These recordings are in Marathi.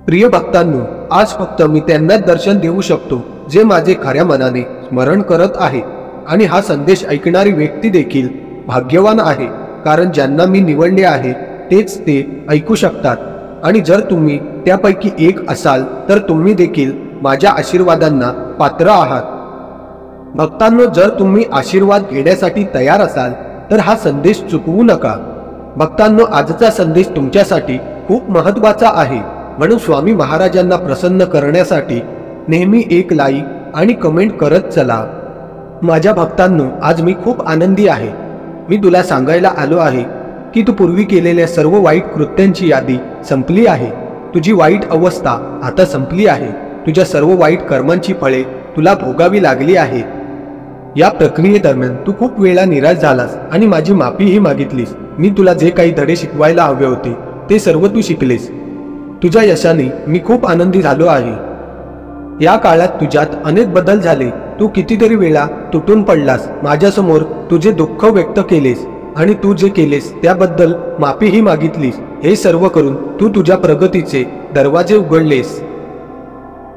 प्रिय भक्तांनो, आज फक्त मी त्यांनाच दर्शन देऊ शकतो जे माझे खऱ्या मनाने स्मरण करत आहे. आणि हा संदेश ऐकणारी व्यक्ती देखील भाग्यवान आहे, कारण ज्यांना मी निवडले आहे तेच ते ऐकू शकतात. आणि जर तुम्ही त्यापैकी एक असाल तर तुम्ही देखील माझ्या आशीर्वादांना पात्र आहात. भक्तांनो, जर तुम्ही आशीर्वाद घेण्यासाठी तयार असाल तर हा संदेश चुकवू नका. भक्तांनो, आजचा संदेश तुमच्यासाठी खूप महत्त्वाचा आहे, म्हणून स्वामी महाराजांना प्रसन्न करण्यासाठी नेहमी एक लाईक आणि कमेंट करत चला. माझ्या भक्तांनो, आज मी खूप आनंदी आहे. मी तुला सांगायला आलो आहे की तू पूर्वी केलेल्या सर्व वाईट कृत्यांची यादी संपली आहे. तुझी वाईट अवस्था आता संपली आहे. तुझ्या सर्व वाईट कर्मांची फळे तुला भोगावी लागली आहेत. या प्रक्रियेदरम्यान तू खूप वेळा निराश झालास आणि माझी माफीही मागितलीस. मी तुला जे काही धडे शिकवायला हवे होते ते सर्व तू शिकलेस. तुझ्या यशाने मी खूप आनंदी झालो आहे. या काळात तुझ्यात अनेक बदल झाले. तू कितीतरी वेळा तुटून पडलास, माझ्यासमोर तुझे दुःख व्यक्त केलेस आणि तू जे केलेस त्याबद्दल माफीही मागितलीस. हे सर्व करून तू तुझ्या प्रगतीचे दरवाजे उघडलेस.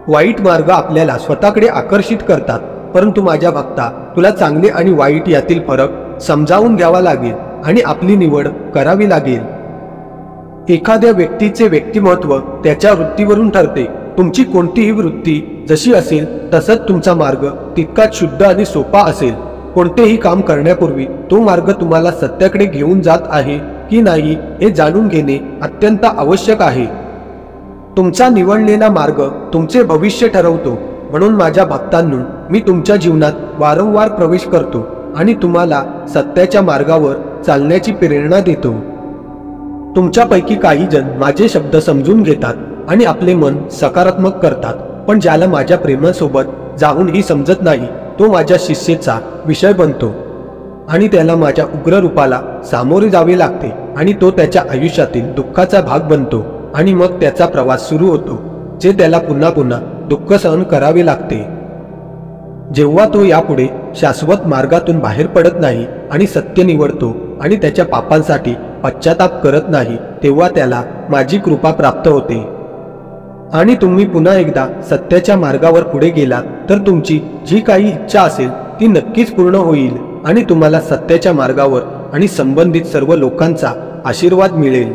वाईट मार्ग आपल्याला स्वतःकडे आकर्षित करतात, परंतु माझ्या भक्ता, तुला चांगले आणि वाईट यातील फरक समजावून घ्यावा लागेल आणि आपली निवड करावी लागेल. एखाद्या व्यक्तीचे व्यक्तिमत्व त्याच्या वृत्तीवरून ठरते. तुमची कोणतीही वृत्ती जशी असेल तसंच तुमचा मार्ग तितकाच शुद्ध आणि सोपा असेल. कोणतेही काम करण्यापूर्वी तो मार्ग तुम्हाला सत्याकडे घेऊन जात आहे की नाही हे जाणून घेणे अत्यंत आवश्यक आहे. तुमचा निवडलेला मार्ग तुमचे भविष्य ठरवतो. म्हणून माझ्या भक्तांनो, मी तुमच्या जीवनात वारंवार प्रवेश करतो आणि तुम्हाला सत्याच्या मार्गावर चालण्याची प्रेरणा देतो. तुमच्यापैकी काही जण माझे शब्द समजून घेतात आणि आपले मन सकारात्मक करतात, पण ज्याला माझ्या प्रेमासोबत जाऊनही समजत नाही तो माझ्या शिष्येचा विषय बनतो आणि त्याला माझ्या उग्र रूपाला सामोरे जावे लागते आणि तो त्याच्या आयुष्यातील दुःखाचा भाग बनतो. आणि मग त्याचा प्रवास सुरू होतो, जे त्याला पुन्हा पुन्हा दुःख सहन करावे लागते. जेव्हा तो यापुढे शाश्वत मार्गातून बाहेर पडत नाही आणि सत्य निवडतो आणि त्याच्या पापांसाठी पश्चाताप करत नाही, तेव्हा त्याला माझी कृपा प्राप्त होते. आणि तुम्ही पुन्हा एकदा सत्याच्या मार्गावर पुढे गेलात तर तुमची जी काही इच्छा असेल ती नक्कीच पूर्ण होईल आणि तुम्हाला सत्याच्या मार्गावर आणि संबंधित सर्व लोकांचा आशीर्वाद मिळेल.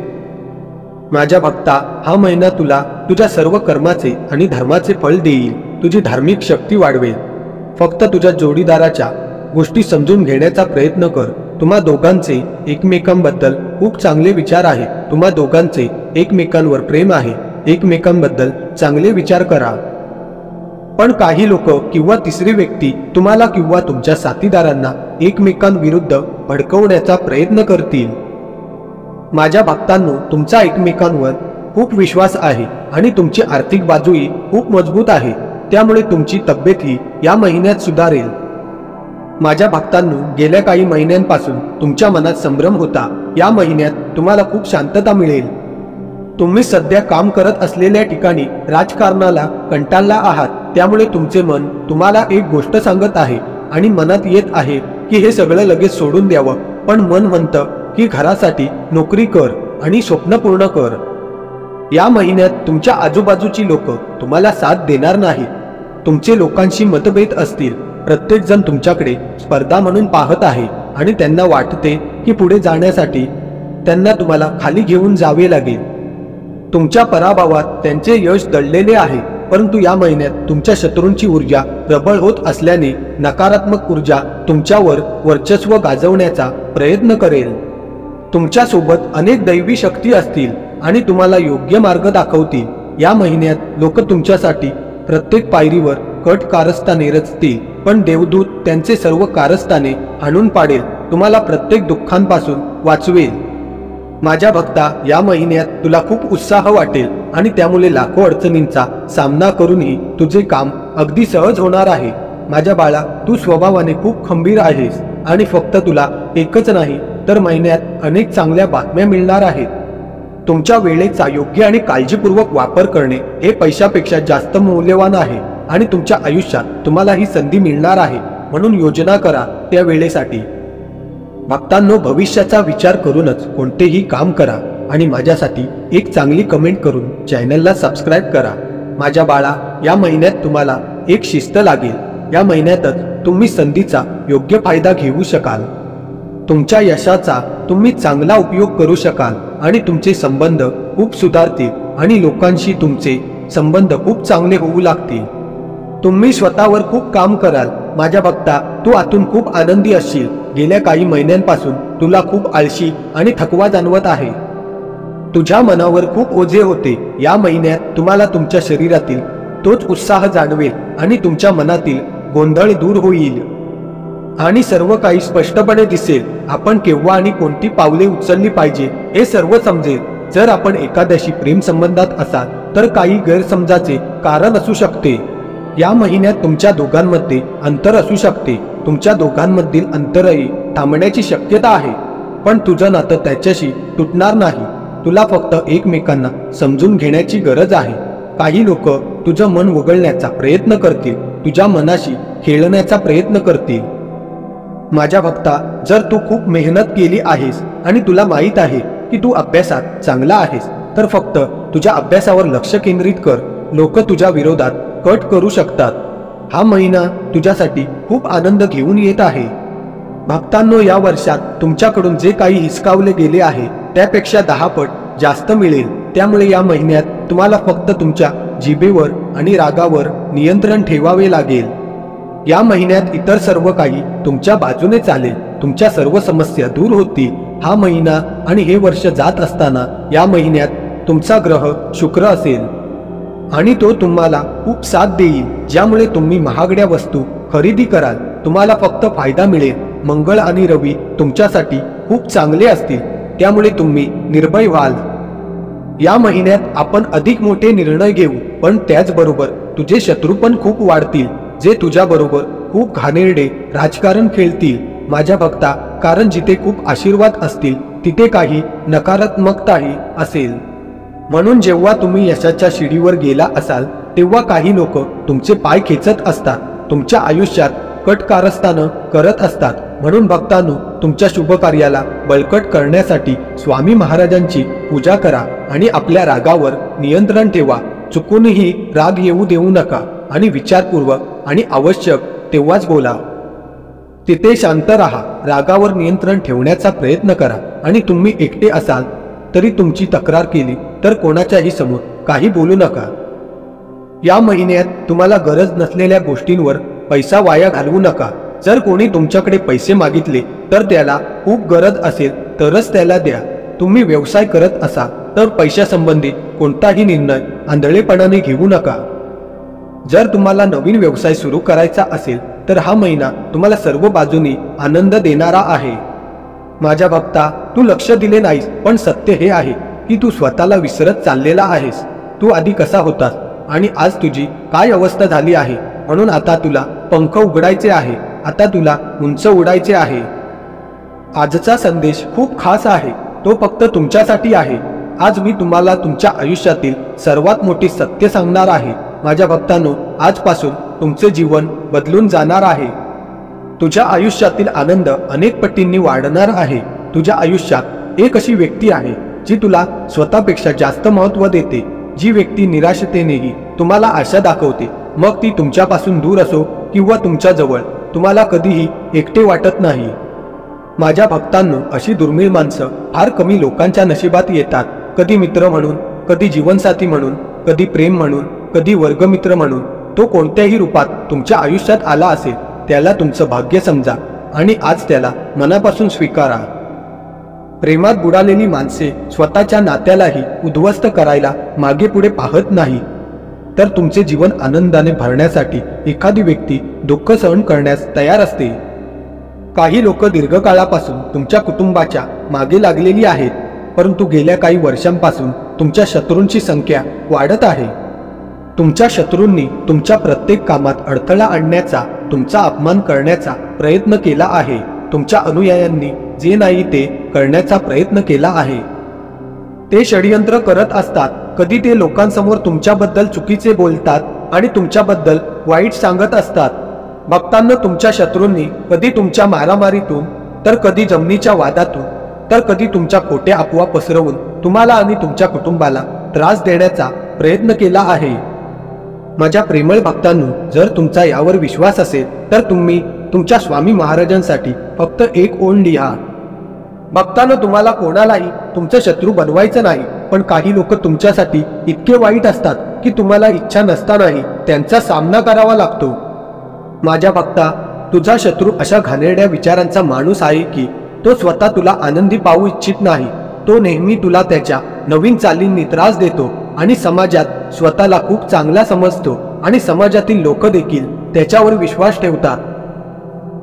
माझ्या भक्ता, हा महिना तुला तुझ्या सर्व कर्माचे आणि धर्माचे फळ देईल. तुझी धार्मिक शक्ती वाढवेल. फक्त तुझ्या जोडीदाराच्या गोष्टी समजून घेण्याचा प्रयत्न कर. तुम्हा दोघांचे एकमेकांबद्दल खूप चांगले विचार आहेत. तुम्हा दोघांचे एकमेकांवर प्रेम आहे. एकमेकांबद्दल चांगले विचार करा. पण काही लोक किंवा तिसरी व्यक्ती तुम्हाला किंवा तुमच्या साथीदारांना एकमेकांविरुद्ध भडकवण्याचा प्रयत्न करतील. माझ्या भक्तांनो, तुमचा एकमेकांवर खूप विश्वास आहे आणि तुमची आर्थिक बाजूही खूप मजबूत आहे. त्यामुळे तुमची तब्येतही या महिन्यात सुधारेल. माझ्या भक्तांनो, गेल्या काही महिन्यांपासून तुमच्या मनात संभ्रम होता. या महिन्यात तुम्हाला खूप शांतता मिळेल. तुम्ही सध्या काम करत असलेल्या ठिकाणी राजकारणाला कंटाळला आहात. त्यामुळे तुमचे मन तुम्हाला एक गोष्ट सांगत आहे आणि मनात येत आहे की हे सगळं लगेच सोडून द्यावं, पण मन म्हणतं की घरासाठी नोकरी कर आणि स्वप्न पूर्ण कर. या महिन्यात तुमच्या आजूबाजूची लोक तुम्हाला साथ देणार नाहीत. तुमचे लोकांशी मतभेद असतील. प्रत्येक जण तुमच्याकडे स्पर्धा म्हणून पाहत आहे आणि त्यांना वाटते की पुढे जाण्यासाठी त्यांना तुम्हाला खाली घेऊन जावे लागेल. तुमच्या पराभवात त्यांचे यश दडलेले आहे. परंतु या महिन्यात तुमच्या शत्रूंची ऊर्जा प्रबळ होत असल्याने नकारात्मक ऊर्जा तुमच्यावर वर्चस्व गाजवण्याचा प्रयत्न करेल. तुमच्यासोबत अनेक दैवी शक्ती असतील आणि तुम्हाला योग्य मार्ग दाखवतील. या महिन्यात लोक तुमच्यासाठी प्रत्येक पायरीवर कट कारस्थाने रचतील, पण देवदूत त्यांचे सर्व कारस्थाने हाणून पाडेल. तुम्हाला प्रत्येक दुःखांपासून वाचवेल. माझ्या भक्ता, या महिन्यात तुला खूप उत्साह वाटेल आणि त्यामुळे लाखो अडचणींचा सामना करूनही तुझे काम अगदी सहज होणार आहे. माझ्या बाळा, तू स्वभावाने खूप खंबीर आहेस आणि फक्त तुला एकच नाही तर महिन्यात अनेक चांगल्या बातम्या मिळणार आहेत. तुमच्या वेळेचा योग्य आणि काळजीपूर्वक वापर करणे हे पैशापेक्षा जास्त मौल्यवान आहे आणि तुमच्या आयुष्यात तुम्हाला ही संधी मिळणार आहे. म्हणून योजना करा त्या वेळेसाठी. भक्तांनो, भविष्याचा विचार करूनच कोणतेही काम करा. आणि माझ्यासाठी एक चांगली कमेंट करून चॅनलला सबस्क्राईब करा। माझ्या बाळा, या महिन्यात तुम्हाला एक शिस्त लागेल। या महिन्यातच तुम्ही संधीचा योग्य फायदा घेऊ शकाल। तुमच्या यशाचा तुम्ही चांगला उपयोग करू शकाल आणि तुमचे संबंध खूप सुधारतील आणि लोकांशी तुमचे संबंध खूप चांगले होऊ लागतील। तुम्ही स्वतःवर खूप काम कराल। माझ्या भक्ता, तू आतून खूप आनंदी असशील। गेल्या काही महिन्यांपासून तुला खूप आळशी आणि थकवा जाणवत आहे। तुझ्या मनावर खूप ओझे होते। या महिन्यात तुम्हाला तुमच्या शरीरातील तोच उत्साह जाणवेल आणि तुमच्या मनातील गोंधळ दूर होईल आणि सर्व काही स्पष्टपणे दिसेल। आपण केव्हा आणि कोणती पावले उचलली पाहिजे हे सर्व समजेल। जर आपण एखाद्याशी प्रेम संबंधात असाल तर काही गैरसमजाचे कारण असू शकते। या महिन्यात तुमच्या दोघांमध्ये अंतर असू शकते। तुमच्या दोघांमधील अंतरही थांबण्याची शक्यता आहे, पण तुझं नातं त्याच्याशी तुटणार नाही। तुला फक्त एकमेकांना समजून घेण्याची गरज आहे। काही लोक तुझं मन वगळण्याचा प्रयत्न करतील, तुझ्या मनाशी खेळण्याचा प्रयत्न करतील। माझ्या भक्ता, जर तू खूप मेहनत केली आहेस आणि तुला माहीत आहे की तू अभ्यासात चांगला आहेस, तर फक्त तुझ्या अभ्यासावर लक्ष केंद्रित कर। लोक तुझ्या विरोधात कट करू शकतात। हा महिना तुझ्यासाठी खूप आनंद घेऊन येत आहे। भक्तांनो, या वर्षात तुमच्याकडून जे काही हिसकावले गेले आहे त्यापेक्षा 10 पट जास्त मिळेल। त्यामुळे या महिन्यात तुम्हाला फक्त तुमच्या जिभेवर आणि रागावर नियंत्रण ठेवावे लागेल। या महिन्यात इतर सर्व काही तुमच्या बाजूने चालेल। तुमच्या सर्व समस्या दूर होतील। हा महिना आणि हे वर्ष जात असताना या महिन्यात तुमचा ग्रह शुक्र असेल आणि तो तुम्हाला खूप साथ देईल, ज्यामुळे तुम्ही महागड्या वस्तू खरेदी कराल। तुम्हाला फक्त फायदा मिळेल। मंगळ आणि रवी तुमच्यासाठी खूप चांगले असतील, त्यामुळे तुम्ही निर्भय व्हाल। या महिन्यात आपण अधिक मोठे निर्णय घेऊ, पण त्याचबरोबर तुझे शत्रू पण खूप वाढतील, जे तुझ्याबरोबर खूप घाणेरडे राजकारण खेळतील। माझ्या भक्ता, कारण जिथे खूप आशीर्वाद असतील तिथे काही नकारात्मकताही असेल। म्हणून जेव्हा तुम्ही यशाच्या शिडीवर गेला असाल तेव्हा काही लोक तुमचे पाय खेचत असतात, तुमच्या आयुष्यात कट कारस्थानं करत असतात। म्हणून भक्तांनो, तुमच्या शुभ कार्याला बळकट करण्यासाठी स्वामी महाराजांची पूजा करा आणि आपल्या रागावर नियंत्रण ठेवा। चुकूनही राग येऊ देऊ नका आणि विचारपूर्वक आणि आवश्यक तेव्हाच बोला। तिथे शांत राहा, रागावर नियंत्रण ठेवण्याचा प्रयत्न करा आणि तुम्ही एकटे असाल तरी तुमची तक्रार केली तर कोणाच्याही समोर काही बोलू नका। या महिन्यात तुम्हाला गरज नसलेल्या गोष्टींवर पैसा वाया घालवू नका। जर कोणी तुमच्याकडे पैसे मागितले तर त्याला खूप गरज असेल तरच त्याला द्या। तुम्ही व्यवसाय करत असाल तर पैशासंबंधी कोणताही निर्णय आंधळेपणाने घेऊ नका। जर तुम्हाला नवीन व्यवसाय सुरू करायचा असेल तर हा महिना तुम्हाला सर्व बाजूनी आनंद देणारा आहे। माझ्या भक्ता, तू लक्ष दिले नाहीस, पण सत्य हे आहे की तू स्वतःला विसरत चाललेला आहेस। तू आधी कसा होतास आणि आज तुझी काय अवस्था झाली आहे। म्हणून आता तुला पंख उघडायचे आहे, आता तुला उंच उडायचे आहे। आजचा संदेश खूप खास आहे, तो फक्त तुमच्यासाठी आहे। आज मी तुम्हाला तुमच्या आयुष्यातील सर्वात मोठी सत्य सांगणार आहे। माझ्या भक्तांनो, आजपासून तुमचे जीवन बदलून जाणार आहे। तुझ्या आयुष्यातील आनंद अनेक पटींनी वाढणार आहे। तुझ्या आयुष्यात एक अशी व्यक्ती आहे जी तुला स्वतःपेक्षा जास्त महत्त्व देते, जी व्यक्ती निराशतेनेही तुम्हाला आशा दाखवते। मग ती तुमच्यापासून दूर असो किंवा तुमच्या जवळ, तुम्हाला कधीही एकटे वाटत नाही। माझ्या भक्तांनो, अशी दुर्मिळ माणसं फार कमी लोकांच्या नशिबात येतात। कधी मित्र म्हणून, कधी जीवनसाथी म्हणून, कधी प्रेम म्हणून, कधी वर्गमित्र म्हणून। तो कोणत्याही रूपात तुमच्या आयुष्यात आला असेल त्याला तुमचं भाग्य समजा आणि आज त्याला मनापासून स्वीकारा। प्रेमात बुडालेली माणसे स्वतःच्या नात्यालाही उद्ध्वस्त करायला मागे पुढे पाहत नाही, तर तुमचे जीवन आनंदाने भरण्यासाठी एखादी व्यक्ती दुःख सहन करण्यास तयार असते। काही लोक दीर्घकाळापासून तुमच्या कुटुंबाच्या मागे लागलेली आहेत, परंतु गेल्या काही वर्षांपासून तुमच्या शत्रूंची संख्या वाढत आहे। तुमच्या शत्रूंनी तुमच्या प्रत्येक कामात अडथळा आणण्याचा, तुमचा अपमान करण्याचा प्रयत्न केला आहे। तुमच्या अनुयायांनी जे नाही ते करण्याचा प्रयत्न केला आहे। ते षडयंत्र करत असतात। कधी ते लोकांसमोर तुमच्याबद्दल चुकीचे बोलतात आणि तुमच्याबद्दल वाईट सांगत असतात। भक्तांनो, तुमच्या शत्रूंनी कधी तुमच्या मारामारीतून तर कधी जमिनीच्या वादातून तर कधी तुमच्या खोट्या अफवा पसरवून तुम्हाला आणि तुमच्या कुटुंबाला त्रास देण्याचा प्रयत्न केला आहे? माझ्या प्रेमळ भक्तांनो, जर तुमचा यावर विश्वास असेल तर तुम्ही तुमच्या स्वामी महाराजांसाठी फक्त एक ओळ लिहा. भक्तांनो, तुम्हाला कोणालाही तुमचं शत्रू बनवायचं नाही, पण काही लोक तुमच्यासाठी इतके वाईट असतात की तुम्हाला इच्छा नसतानाही त्यांचा सामना करावा लागतो. माझ्या भक्ता, तुझा शत्रू अशा घाणेरड्या विचारांचा माणूस आहे की तो स्वतः तुला आनंदी पाहू इच्छित नाही. तो नेहमी तुला त्याच्या नवीन चालींनी त्रास देतो आणि समाजात स्वतःला खूप चांगला समजतो आणि समाजातील लोक देखील त्याच्यावर विश्वास ठेवतात.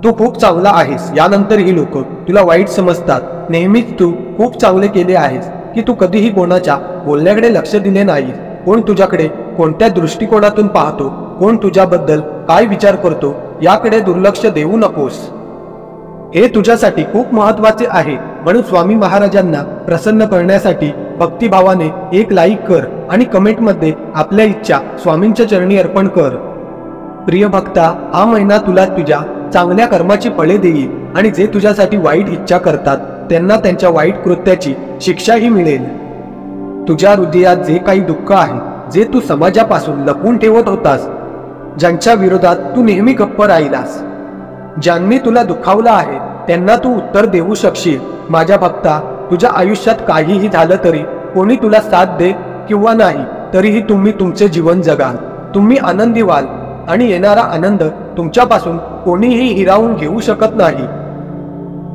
तू खूप चांगला आहेस यानंतर ही लोक तुला वाईट समजतात. नेहमीच तू खूप चांगले केले आहेस की तू कधीही कोणाच्या बोलण्याकडे लक्ष दिले नाहीस. कोण तुझ्याकडे कोणत्या दृष्टिकोनातून पाहतो, कोण तुझ्याबद्दल काय विचार करतो याकडे दुर्लक्ष देऊ नकोस. हे तुझ्यासाठी खूप महत्वाचे आहे. म्हणून स्वामी महाराजांना प्रसन्न करण्यासाठी भक्तिभावाने एक लाईक कर आणि कमेंटमध्ये आपल्या इच्छा स्वामींच्या चरणी अर्पण कर. प्रिय भक्ता, हा महिना तुला तुझ्या चांगल्या कर्माची फळे देईल आणि जे तुझ्यासाठी वाईट इच्छा करतात त्यांना त्यांच्या वाईट कृत्याची शिक्षाही मिळेल. तुझ्या हृदयात जे काही दुःख आहे, जे तू समाजापासून लपवून ठेवत होतास, ज्यांच्या विरोधात तू नेहमी गप्प राहिलास, ज्यांनी तुला दुखावलं आहे त्यांना तू उत्तर देऊ शकशील. माझ्या भक्ता, तुझ्या आयुष्यात काहीही झालं तरी, कोणी तुला साथ दे किंवा नाही, तरीही तुम्ही तुमचे जीवन जगाल. तुम्ही आनंदी व्हाल आणि येणारा आनंद तुमच्यापासून कोणीही हिरावून घेऊ शकत नाही.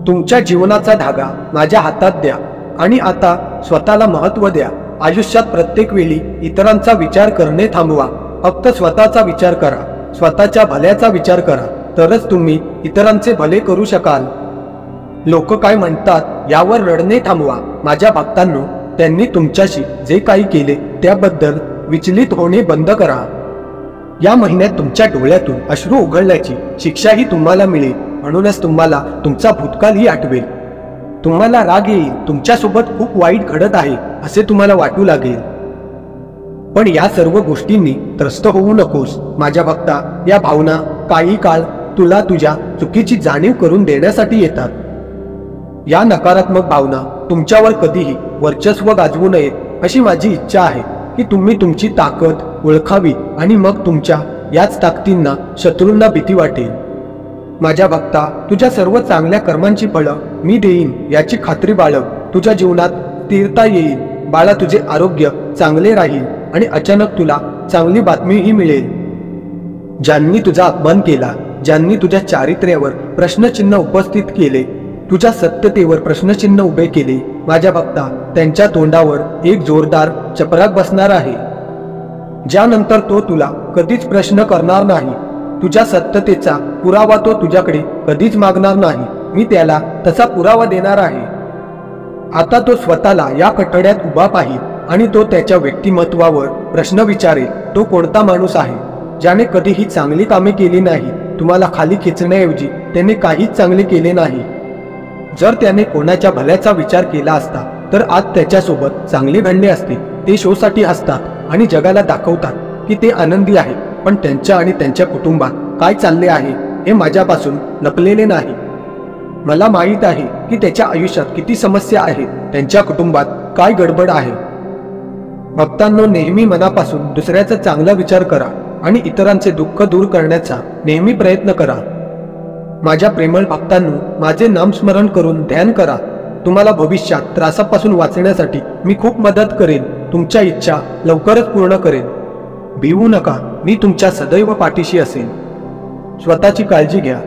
तुमच्या जीवनाचा धागा माझ्या हातात द्या आणि आता स्वतःला महत्त्व द्या. आयुष्यात प्रत्येक वेळी इतरांचा विचार करणे थांबवा. फक्त स्वतःचा विचार करा. स्वतःच्या भल्याचा विचार करा, तरच तुम्ही इतरांचे भले करू शकाल. लोक काय म्हणतात यावर रडणे थांबवा. माझ्या भक्तांनो, त्यांनी तुमच्याशी जे काही केले त्याबद्दल विचलित होणे बंद करा. या महिन्यात तुमच्या डोळ्यातून अश्रू उघडण्याची शिक्षाही तुम्हाला मिळेल. म्हणूनच तुम्हाला तुमचा भूतकालही आठवेल. तुम्हाला राग येईल. तुमच्यासोबत खूप वाईट घडत आहे असे तुम्हाला वाटू लागेल. पण या सर्व गोष्टींनी त्रस्त होऊ नकोस. माझ्या भक्ता, या भावना काही काळ तुला तुझ्या चुकीची जाणीव करून देण्यासाठी येतात. या नकारात्मक भावना तुमच्यावर कधीही वर्चस्व गाजवू नयेत अशी माझी इच्छा आहे की तुम्ही तुमची ताकद ओळखावी आणि मग तुमच्या याच ताकदींना शत्रूंना भीती वाटेल. माझ्या भक्ता, तुझ्या सर्व चांगल्या कर्मांची फळं मी देईन याची खात्री बाळग. तुझ्या जीवनात स्थिरता येईल. बाळा, तुझे आरोग्य चांगले राहील आणि अचानक तुला चांगली बातमीही मिळेल. ज्यांनी तुझा अपमान केला, ज्यांनी तुझ्या चारित्र्यावर प्रश्नचिन्ह उपस्थित केले, तुझ्या सत्यतेवर प्रश्नचिन्ह उभे केले, माझ्या भक्ता, त्यांच्या तोंडावर एक जोरदार चपराक बसणार आहे. ज्यानंतर तो तुला कधीच प्रश्न करणार नाही. तुझ्या सत्यतेचा पुरावा तो तुझ्याकडे कधीच मागणार नाही. मी त्याला तसा पुरावा देणार आहे. आता तो स्वतःला या कठड्यात उभा पाहिल आणि तो त्याच्या व्यक्तिमत्वावर प्रश्न विचारेल. तो कोणता माणूस आहे ज्याने कधीही चांगली कामे केली नाही. तुम्हाला खाली खेचण्याऐवजी त्याने काहीच चांगले केले नाही. जर त्याने कोणाच्या भल्याचा विचार केला असता तर आज त्याच्यासोबत चांगले घडले असते. ते शोसाठी असतात आणि जगाला दाखवतात की ते आनंदी आहे, पण त्यांच्या आणि त्यांच्या कुटुंबात काय चालले आहे हे माझ्यापासून लपलेले नाही. मला माहीत आहे की त्याच्या आयुष्यात किती समस्या आहेत, त्यांच्या कुटुंबात काय गडबड आहे. भक्तांनो, नेहमी मनापासून दुसऱ्याचा चांगला विचार करा आणि इतरांचे दुःख दूर करण्याचा नेहमी प्रयत्न करा. माझ्या प्रेमळ भक्तांनो, माझे नामस्मरण करून ध्यान करा. तुम्हाला भविष्यात त्रासापासून वाचण्यासाठी मी खूप मदत करेन. तुमच्या इच्छा लवकरच पूर्ण करेन. भिवू नका, मी तुमच्या सदैव पाठीशी असेन. स्वतःची काळजी घ्या.